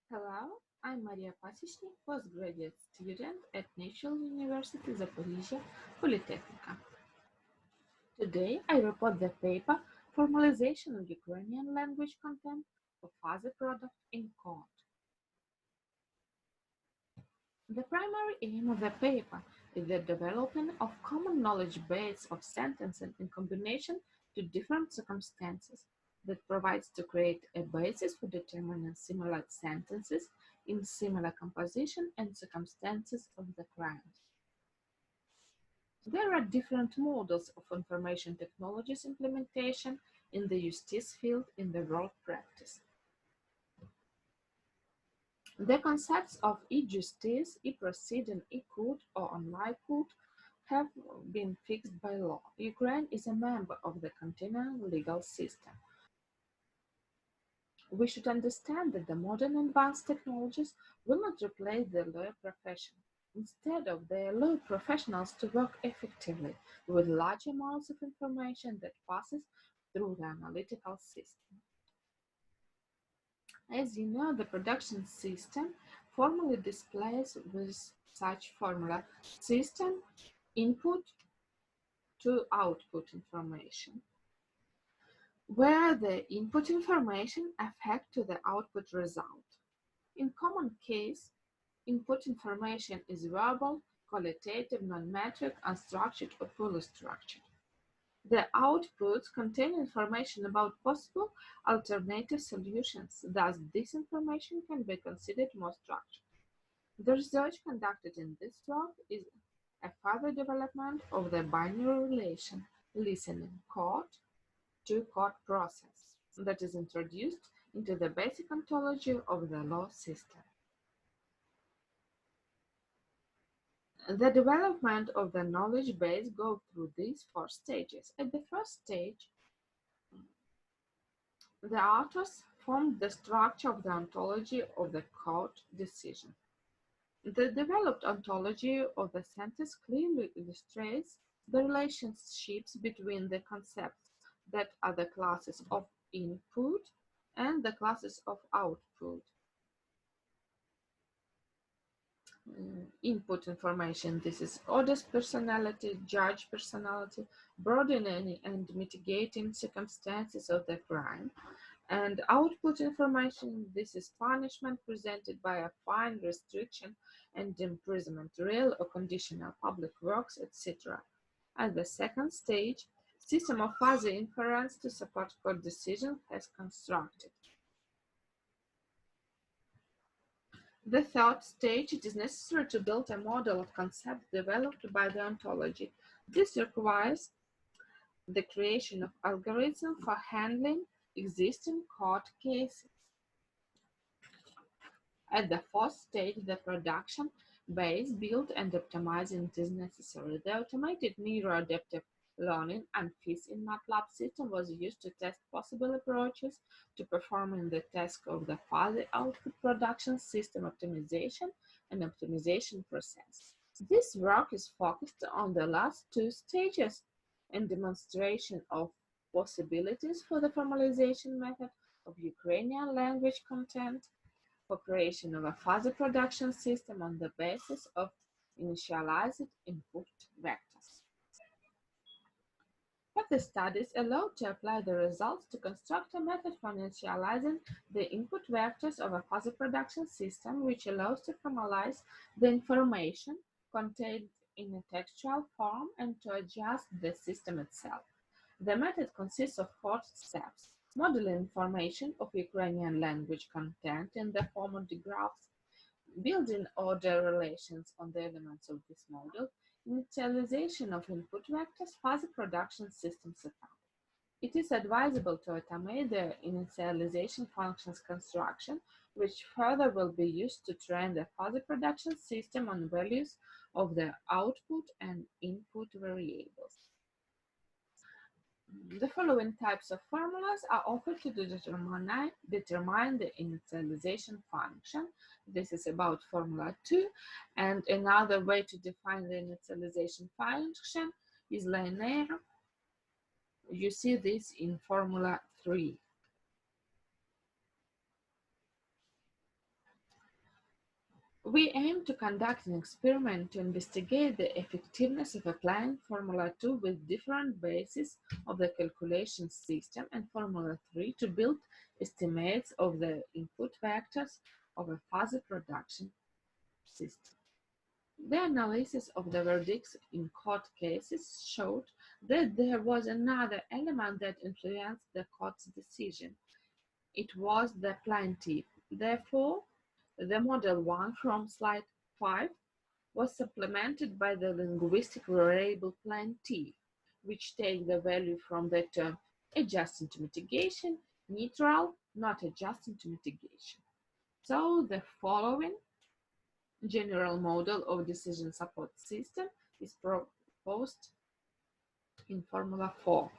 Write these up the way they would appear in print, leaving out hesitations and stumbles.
Hello, I'm Mariia Pasichnyk, postgraduate student at National University Zaporizhzhia, Polytechnic. Today, I report the paper Formalization of Ukrainian language content for fuzzy product in code. The primary aim of the paper is the development of common knowledge base of sentences in combination to different circumstances that provides to create a basis for determining similar sentences in similar composition and circumstances of the crimes. There are different models of information technologies implementation in the justice field in the world practice. The concepts of e-justice, e-proceeding, e-court, or online court have been fixed by law. Ukraine is a member of the continental legal system. We should understand that the modern advanced technologies will not replace the lawyer profession. Instead of, they allow professionals to work effectively with large amounts of information that passes through the analytical system. As you know, the production system formally displays with such formula system input to output information, where the input information affect to the output result. In common case, input information is verbal, qualitative, nonmetric, unstructured, or fully structured. The outputs contain information about possible alternative solutions, thus this information can be considered more structured. The research conducted in this work is a further development of the binary relation listening court to court process that is introduced into the basic ontology of the law system. The development of the knowledge base goes through these four stages. At the first stage, the authors formed the structure of the ontology of the court decision. The developed ontology of the sentence clearly illustrates the relationships between the concepts that are the classes of input and the classes of output. Input information, this is Oda's personality, judge personality, broadening and mitigating circumstances of the crime. And output information, this is punishment presented by a fine, restriction, and imprisonment, real or conditional, public works, etc. At the second stage, system of fuzzy inference to support court decision has constructed. The third stage, it is necessary to build a model of concepts developed by the ontology. This requires the creation of algorithms for handling existing court cases. At the fourth stage, the production base built and optimizing is necessary. The automated Neuro-Adaptive Learning ANFIS in MATLAB system was used to test possible approaches to performing the task of the fuzzy output production system optimization and optimization process. This work is focused on the last two stages and demonstration of possibilities for the formalization method of Ukrainian language content for creation of a fuzzy production system on the basis of initialized input vectors. But the studies allow to apply the results to construct a method for initializing the input vectors of a fuzzy production system, which allows to formalize the information contained in a textual form and to adjust the system itself. The method consists of 4 steps: modeling information of Ukrainian language content in the form of digraphs, building order relations on the elements of this model, initialization of input vectors, fuzzy production system setup. It is advisable to automate the initialization functions construction, which further will be used to train the fuzzy production system on values of the output and input variables. The following types of formulas are offered to determine the initialization function. This is about formula 2, and another way to define the initialization function is linear. You see this in formula 3. We aim to conduct an experiment to investigate the effectiveness of applying Formula 2 with different bases of the calculation system and Formula 3 to build estimates of the input vectors of a fuzzy production system. The analysis of the verdicts in court cases showed that there was another element that influenced the court's decision. It was the plaintiff. Therefore, the model 1 from slide 5 was supplemented by the linguistic variable plaintiff, which takes the value from the term adjusting to mitigation, neutral, not adjusting to mitigation. So the following general model of decision support system is proposed in Formula 4,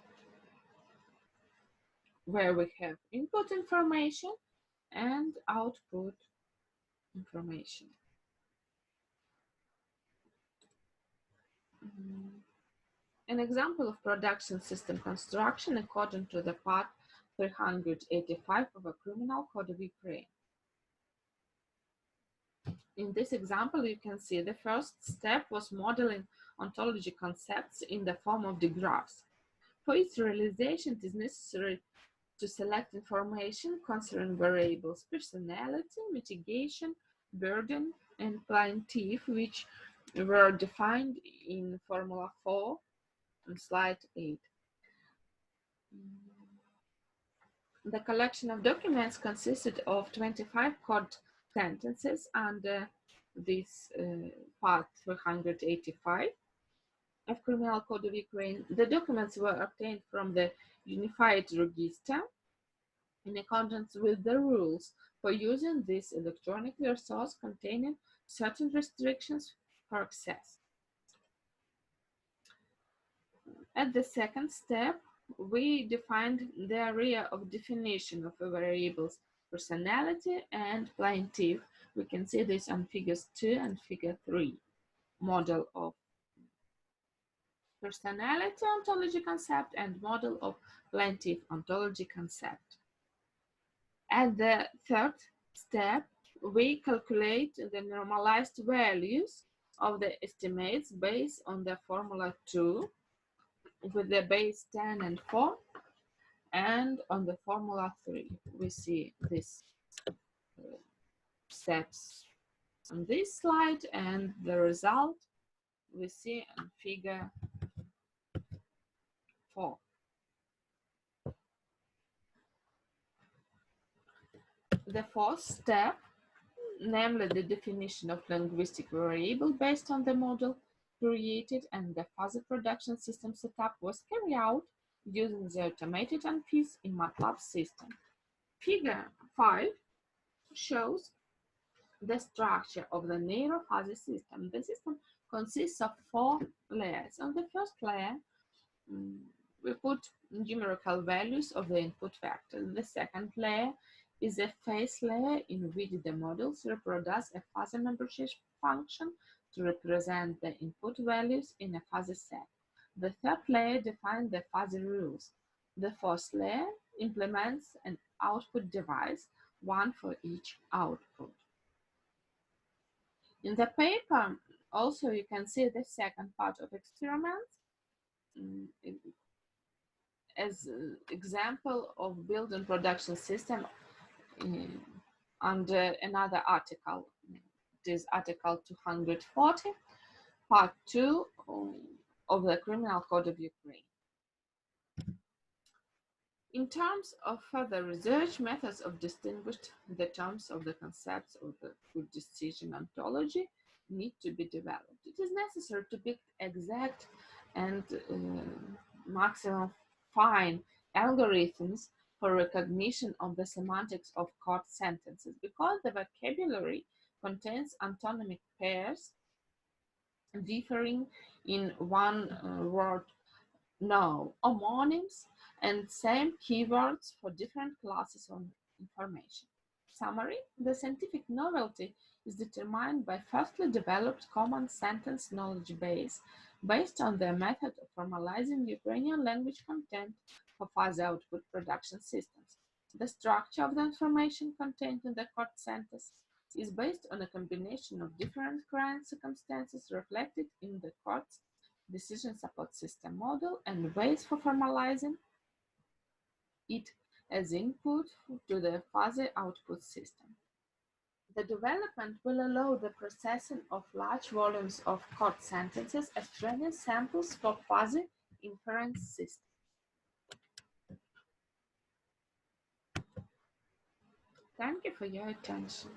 where we have input information and output information. An example of production system construction according to the part 385 of the Criminal Code of Ukraine. In this example, you can see the first step was modeling ontology concepts in the form of digraphs. For its realization, it is necessary to select information concerning variables personality, mitigation, burden, and plaintiff, which were defined in Formula 4 on slide 8. The collection of documents consisted of 25 code sentences under this part 385 of Criminal Code of Ukraine. The documents were obtained from the Unified Register in accordance with the rules for using this electronic resource containing certain restrictions for access. At the second step, we defined the area of definition of a variable's personality and plaintiff. We can see this on figures 2 and figure 3. Model of personality ontology concept and model of plaintiff ontology concept. At the third step, we calculate the normalized values of the estimates based on the Formula 2 with the base 10 and 4, and on the Formula 3. We see these steps on this slide, and the result we see in figure 4. The fourth step, namely the definition of linguistic variable based on the model created and the fuzzy production system setup, was carried out using the automated ANFIS in MATLAB system. Figure 5 shows the structure of the neuro-fuzzy system. The system consists of 4 layers. On the first layer, we put numerical values of the input vector. The second layer is a phase layer in which the models reproduce a fuzzy membership function to represent the input values in a fuzzy set. The third layer defines the fuzzy rules. The fourth layer implements an output device, one for each output. In the paper, also you can see the second part of experiments as an example of building production system under another article. It is Article 240, Part 2 of the Criminal Code of Ukraine. In terms of further research, methods of distinguished the terms of the concepts of the good decision ontology need to be developed. It is necessary to build exact and maximum fine algorithms for recognition of the semantics of court sentences, because the vocabulary contains antonymic pairs differing in one word, no, homonyms, and same keywords for different classes of information. Summary: the scientific novelty is determined by firstly developed common sentence knowledge base based on the method of formalizing Ukrainian language content for fuzzy output production systems, the structure of the information contained in the court sentence, is based on a combination of different current circumstances reflected in the court's decision support system model and ways for formalizing it as input to the fuzzy output system. The development will allow the processing of large volumes of court sentences as training samples for fuzzy inference systems. Thank you for your attention.